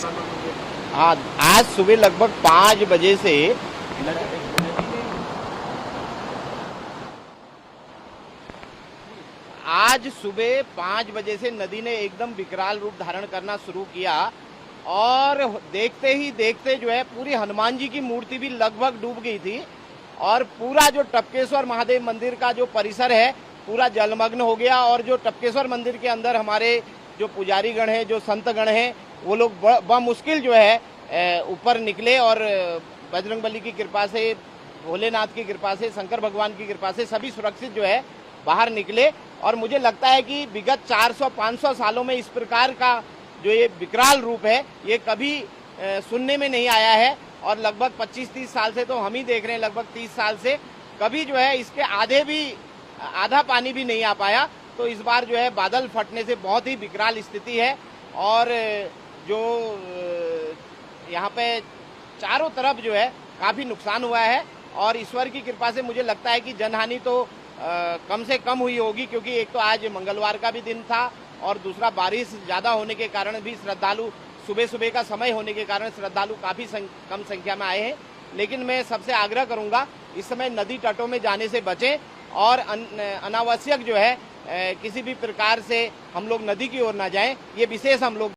हाँ, आज सुबह लगभग 5 बजे से आज सुबह 5 बजे से नदी ने एकदम विकराल रूप धारण करना शुरू किया और देखते ही देखते जो है पूरी हनुमान जी की मूर्ति भी लगभग डूब गई थी और पूरा जो टपकेश्वर महादेव मंदिर का जो परिसर है पूरा जलमग्न हो गया। और जो टपकेश्वर मंदिर के अंदर हमारे जो पुजारी गण हैं, जो संत गण हैं, वो लोग बमुश्किल जो है ऊपर निकले और बजरंगबली की कृपा से, भोलेनाथ की कृपा से, शंकर भगवान की कृपा से सभी सुरक्षित जो है बाहर निकले। और मुझे लगता है कि विगत 400-500 सालों में इस प्रकार का जो ये विकराल रूप है ये कभी सुनने में नहीं आया है। और लगभग 25-30 साल से तो हम ही देख रहे हैं, लगभग 30 साल से कभी जो है इसके आधा पानी भी नहीं आ पाया। तो इस बार जो है बादल फटने से बहुत ही विकराल स्थिति है और जो यहाँ पे चारों तरफ जो है काफी नुकसान हुआ है। और ईश्वर की कृपा से मुझे लगता है कि जनहानि तो कम से कम हुई होगी, क्योंकि एक तो आज मंगलवार का भी दिन था और दूसरा बारिश ज्यादा होने के कारण भी श्रद्धालु, सुबह सुबह का समय होने के कारण श्रद्धालु काफी कम संख्या में आए हैं। लेकिन मैं सबसे आग्रह करूंगा इस समय नदी तटों में जाने से बचें और अनावश्यक जो है किसी भी प्रकार से हम लोग नदी की ओर ना जाएं। ये विशेष हम लोग